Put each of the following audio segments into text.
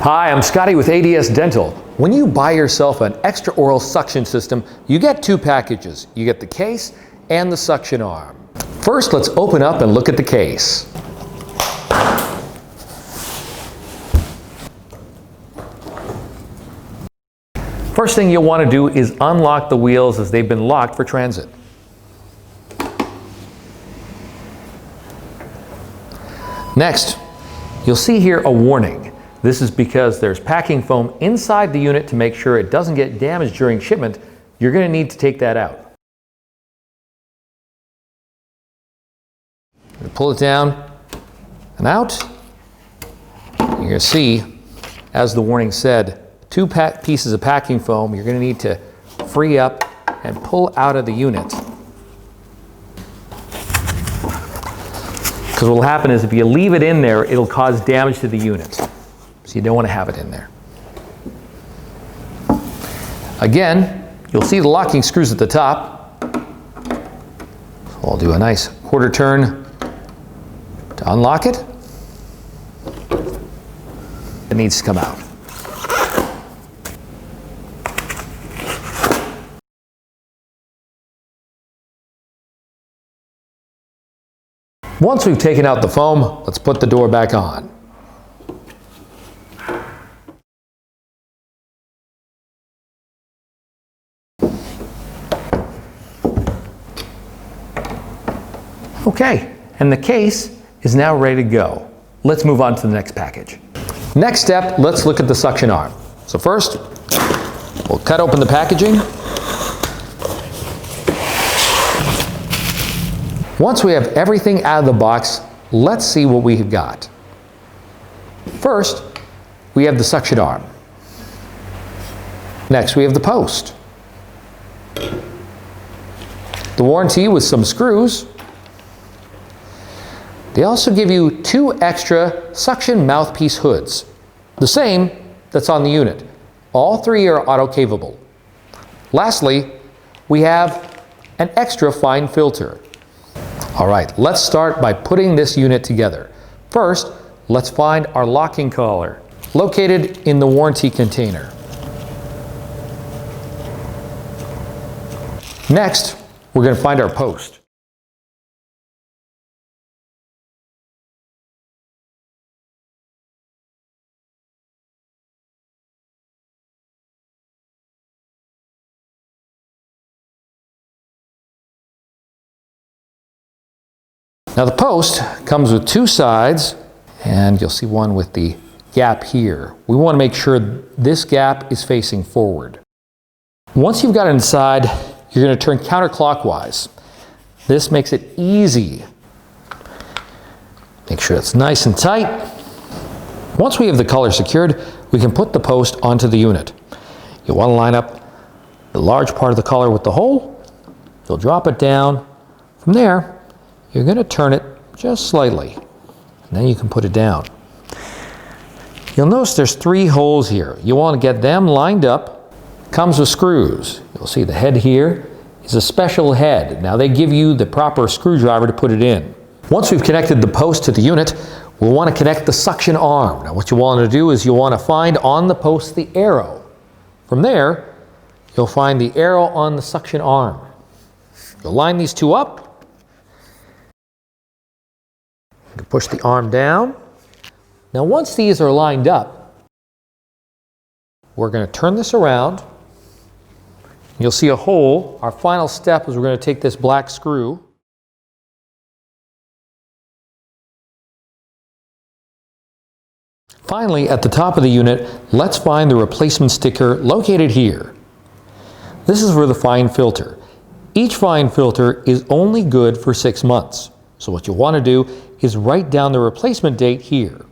Hi, I'm Scotty with ADS Dental. When you buy yourself an extraoral suction system, you get two packages. You get the case and the suction arm. First, let's open up and look at the case. First thing you'll want to do is unlock the wheels as they've been locked for transit. Next, you'll see here a warning. This is because there's packing foam inside the unit to make sure it doesn't get damaged during shipment. You're going to need to take that out. Pull it down and out. You're going to see, as the warning said, two pieces of packing foam you're going to need to free up and pull out of the unit. Because what will happen is if you leave it in there, it'll cause damage to the unit. So you don't want to have it in there. Again, you'll see the locking screws at the top. So I'll do a nice quarter turn to unlock it. It needs to come out. Once we've taken out the foam, let's put the door back on. Okay, and the case is now ready to go. Let's move on to the next package. Next step, let's look at the suction arm. So first, we'll cut open the packaging. Once we have everything out of the box, let's see what we've got. First, we have the suction arm. Next, we have the post. The warranty with some screws. They also give you two extra suction mouthpiece hoods, the same that's on the unit. All three are auto-cavable. Lastly, we have an extra fine filter. All right, let's start by putting this unit together. First, let's find our locking collar, located in the warranty container. Next, we're going to find our post. Now the post comes with two sides, and you'll see one with the gap here. We want to make sure this gap is facing forward. Once you've got it inside, you're going to turn counterclockwise. This makes it easy. Make sure it's nice and tight. Once we have the collar secured, we can put the post onto the unit. You'll want to line up the large part of the collar with the hole. You'll drop it down. From there, you're going to turn it just slightly, and then you can put it down. You'll notice there's three holes here. You want to get them lined up. Comes with screws. You'll see the head here is a special head. Now they give you the proper screwdriver to put it in. Once we've connected the post to the unit, we'll want to connect the suction arm. Now what you want to do is you'll want to find on the post the arrow. From there, you'll find the arrow on the suction arm. You'll line these two up. You can push the arm down. Now once these are lined up, we're going to turn this around. You'll see a hole. Our final step is we're going to take this black screw. Finally, at the top of the unit, let's find the replacement sticker located here. This is for the fine filter. Each fine filter is only good for 6 months. So what you'll want to do is write down the replacement date here.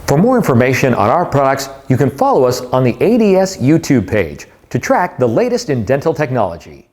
For more information on our products, you can follow us on the ADS YouTube page to track the latest in dental technology.